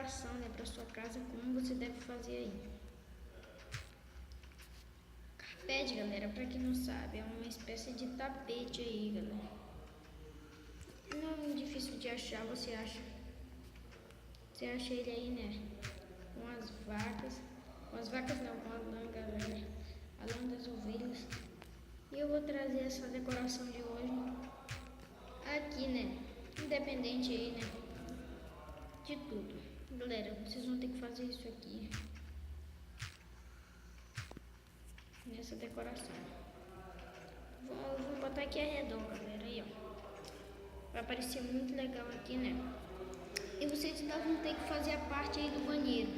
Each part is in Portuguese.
decoração, né, para sua casa, como você deve fazer aí. Carpete, galera, para quem não sabe, é uma espécie de tapete aí, galera. Não é muito difícil de achar, você acha ele aí, né? Com as vacas não, com a lã, galera. A lã das ovelhas. E eu vou trazer essa decoração de hoje aqui, né? Independente aí, né? De tudo. Galera, vocês vão ter que fazer isso aqui. Nessa decoração. Vou botar aqui arredor, galera. Aí, ó. Vai parecer muito legal aqui, né? E vocês ainda vão ter que fazer a parte aí do banheiro.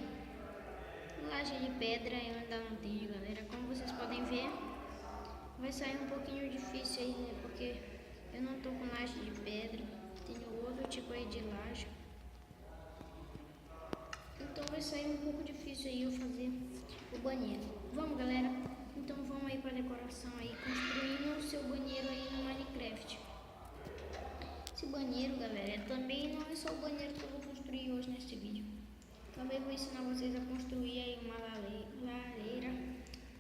Laje de pedra eu ainda não tenho, galera. Como vocês podem ver, vai sair um pouquinho difícil aí, né? Porque eu não tô com laje de pedra. Tenho outro tipo aí de laje. Então vai sair um pouco difícil aí eu fazer o banheiro. Vamos, galera? Então vamos aí pra decoração aí, construindo o seu banheiro aí no Minecraft. Esse banheiro, galera, também não é só o banheiro que eu vou construir hoje nesse vídeo. Também vou ensinar vocês a construir aí uma lareira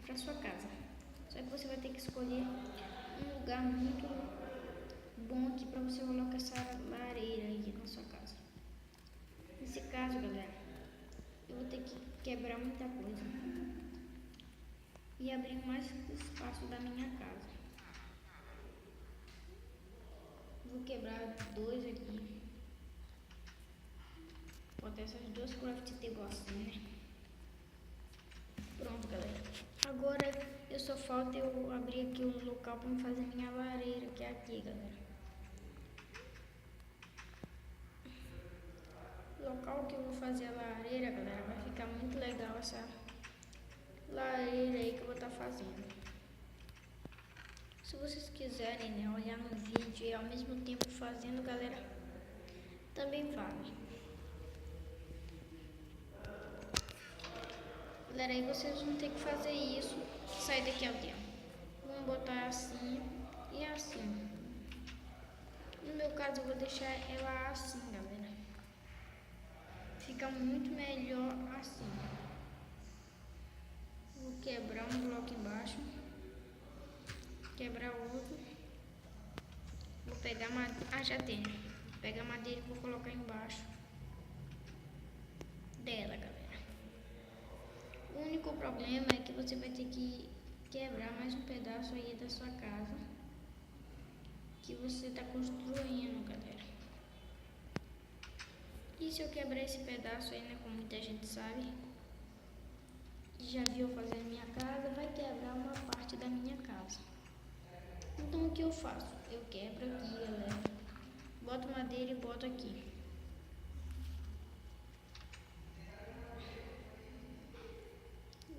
para sua casa. Só que você vai ter que escolher um lugar muito bom aqui para você colocar essa lareira aí na sua casa. Nesse caso, galera, eu vou ter que quebrar muita coisa e abrir mais espaço da minha casa. Vou quebrar dois aqui. Botar essas duas craft table assim, né? Pronto, galera. Agora eu só falta eu abrir aqui um local para fazer minha lareira, que é aqui, galera. O local que eu vou fazer a lareira, galera, vai ficar muito legal essa lareira aí que eu vou estar fazendo. Se vocês quiserem, né, olhar no vídeo e ao mesmo tempo fazendo, galera, também fazem. Galera, aí vocês vão ter que fazer isso. Sair daqui ao tempo. Vamos botar assim e assim. No meu caso eu vou deixar ela assim, galera. Fica muito melhor assim. Vou quebrar um bloco embaixo. Quebrar outro. Vou pegar madeira. Já tenho. Vou pegar madeira e vou colocar embaixo dela, galera. O único problema é que você vai ter que quebrar mais um pedaço aí da sua casa que você está construindo, galera. E se eu quebrar esse pedaço aí, né, como muita gente sabe, já viu fazer minha casa, vai quebrar uma parte da minha casa. Então o que eu faço? Eu quebro aqui, galera. Boto madeira e boto aqui.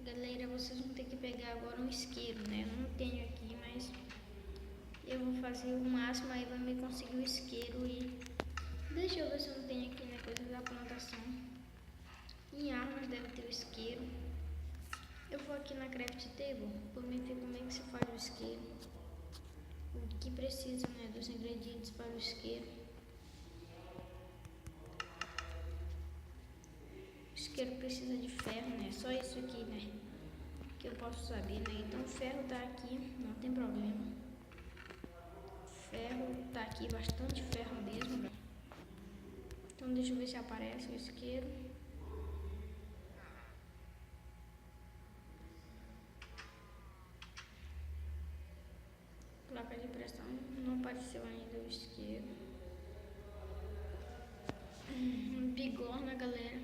Galera, vocês vão ter que pegar agora um isqueiro, né? Eu não tenho aqui, mas eu vou fazer o máximo aí pra me conseguir o isqueiro e... Deixa eu ver se eu não tenho aqui, né, coisa da plantação. Em armas deve ter o isqueiro. Eu vou aqui na craft table pra me ver como é que se faz o isqueiro. O que precisa, né, dos ingredientes para o isqueiro. O isqueiro precisa de ferro, né? Só isso aqui, né, que eu posso saber, né? Então o ferro tá aqui, não tem problema. Ferro tá aqui, bastante ferro mesmo, né? Então deixa eu ver se aparece o isqueiro. Placa de pressão, não apareceu ainda o isqueiro. Bigorna, galera.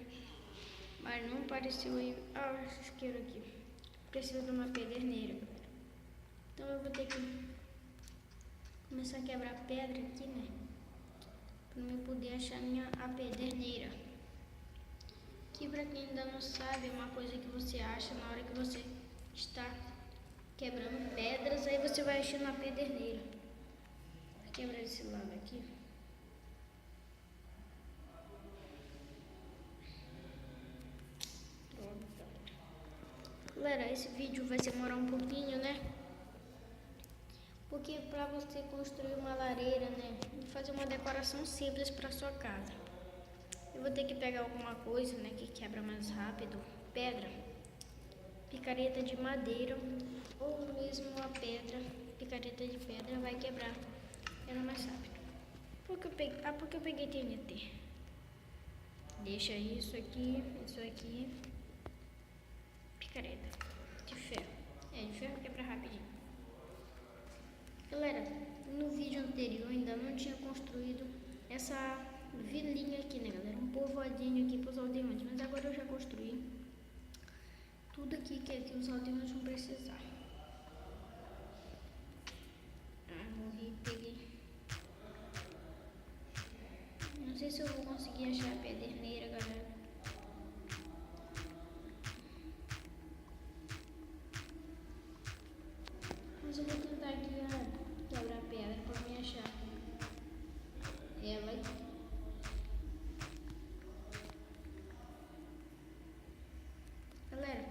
Mas não apareceu aí. Ah, esse isqueiro aqui. Precisa de uma pederneira, galera. Então eu vou ter que começar a quebrar pedra aqui, né? Pra eu poder achar a pederneira. Que pra quem ainda não sabe, é uma coisa que você acha na hora que você está quebrando pedras, aí você vai achando a pederneira. Vou quebrar esse lado aqui. Galera, esse vídeo vai demorar um pouquinho, né? Porque pra você construir uma lareira, né, fazer uma decoração simples pra sua casa, vou ter que pegar alguma coisa, né, que quebra mais rápido. Pedra, picareta de madeira ou mesmo a pedra, picareta de pedra vai quebrar ela mais rápido. Porque eu peguei TNT. Deixa isso aqui, picareta de ferro. De ferro quebra rapidinho. Galera, no vídeo anterior ainda não tinha construído essa vilinha aqui, né, galera? Um povoadinho aqui para os aldeões, mas agora eu já construí tudo aqui que os aldeões vão precisar. Morri, peguei. Não sei se eu vou conseguir achar a pederneira, galera. Mas eu vou tentar aqui quebrar a pedra para me achar ela aqui. Galera,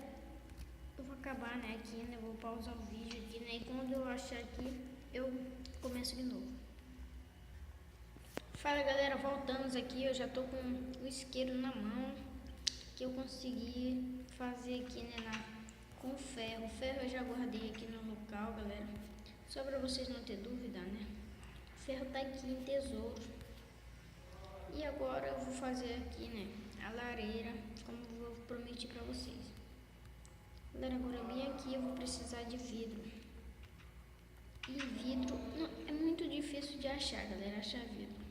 eu vou acabar, né, aqui, né, vou pausar o vídeo aqui, né, e quando eu achar aqui, eu começo de novo. Fala, galera, voltamos aqui, eu já tô com o isqueiro na mão, que eu consegui fazer aqui, né, com ferro. O ferro eu já guardei aqui no local, galera, só pra vocês não ter dúvida, né. O ferro tá aqui em tesouro. E agora eu vou fazer aqui, né, a lareira, como eu prometi pra vocês. Galera, agora bem aqui eu vou precisar de vidro. E vidro é muito difícil de achar, galera, achar vidro.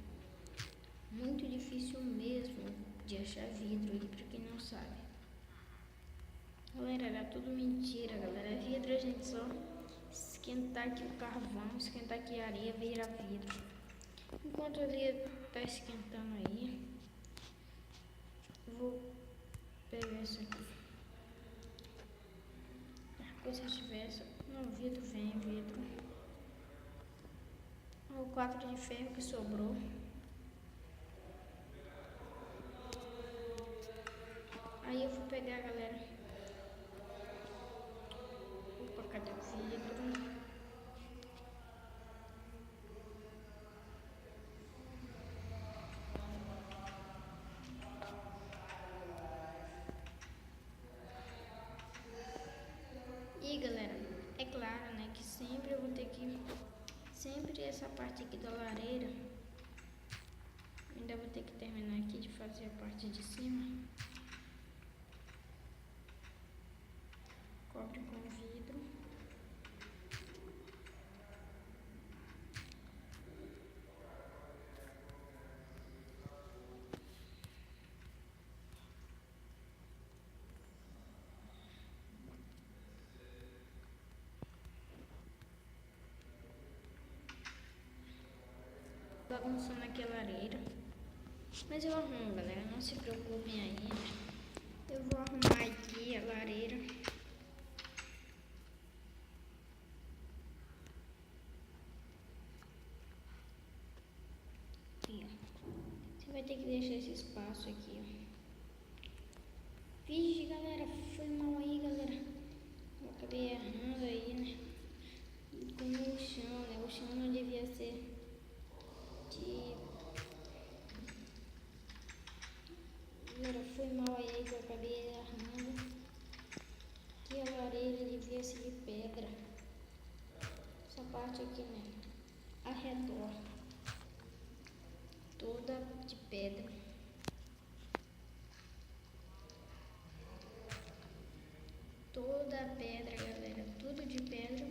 Muito difícil mesmo de achar vidro aí, pra quem não sabe. Galera, era tudo mentira, galera. Vidro a gente só esquentar aqui o carvão, esquentar aqui a areia, vira vidro. Enquanto ele tá esquentando aí, vou pegar isso aqui. Se tivesse no vidro, vem vidro. O 4 de ferro que sobrou. Aí eu vou pegar, galera. Opa, cadê o vidro? E galera, é claro, né, que sempre eu vou ter que, sempre essa parte aqui da lareira, ainda vou ter que terminar aqui de fazer a parte de cima. Cobre com vidro. Bagunçando aqui a lareira. Mas eu arrumo, galera, não se preocupem aí, né? Eu vou arrumar aqui a lareira. Aqui, ó. Você vai ter que deixar esse espaço aqui, ó. Vixe, galera, foi mal aí, galera. Eu acabei errando aí, né? Com o chão, né? O chão não devia ser de... Galera, foi mal aí que eu acabei errando. E a lareira devia ser de pedra. Essa parte aqui, né? Arredor. Toda de pedra. Toda pedra, galera. Tudo de pedra.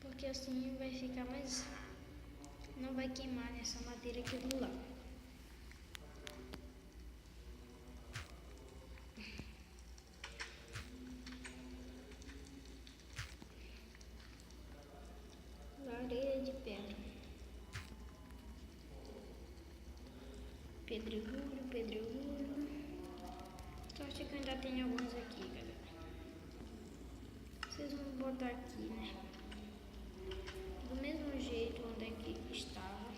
Porque assim vai ficar mais... Não vai queimar nessa madeira aqui do lado. Lareira de pedra. Pedregulho, pedregulho. Sorte que eu ainda tenho alguns aqui, galera. Vocês vão botar aqui, né? Do mesmo jeito onde é que estava.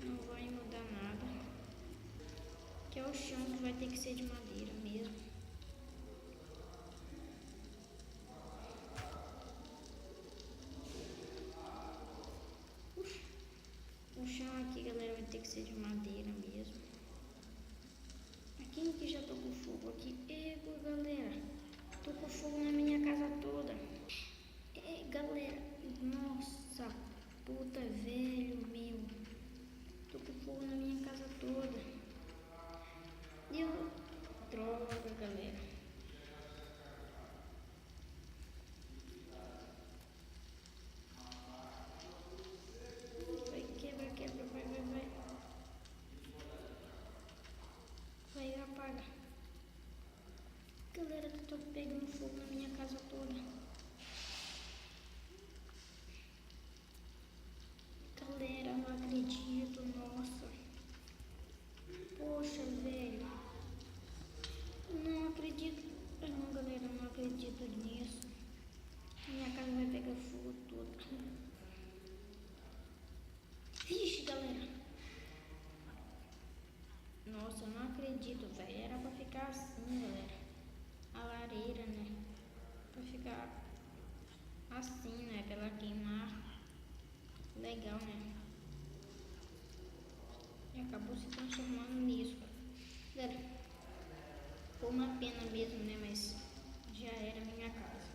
Não vai mudar nada. Que é o chão que vai ter que ser de madeira mesmo. O chão aqui, galera, vai ter que ser de madeira mesmo. que já tô com fogo aqui. Égua, galera. Tô com fogo na minha casa toda. Galera. Nossa, puta, velho, meu. Tô com fogo na minha casa toda. Deu droga, galera. Vai, quebra, quebra, vai, vai, vai. Vai, apaga. Galera, tô pegando fogo na minha casa toda. Galera, não acredito, nossa. Poxa, velho. Não acredito. Não, galera, não acredito nisso. Minha casa vai pegar fogo toda. Vixe, galera. Nossa, não acredito, velho. Era pra ficar assim, galera. A lareira, né? Pra ficar assim, né? Pra ela queimar. Legal, né? E acabou se transformando nisso. Galera, foi uma pena mesmo, né? Mas já era minha casa.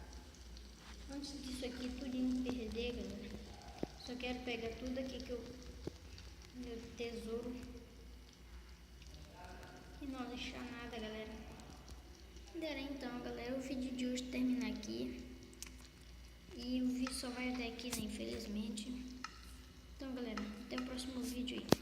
Antes disso aqui tudo perder, galera, só quero pegar tudo aqui que eu... meu tesouro. E não deixar nada, galera. Então, galera, o vídeo de hoje termina aqui. E o vídeo só vai até aqui, né? Infelizmente. Então, galera, até o próximo vídeo aí.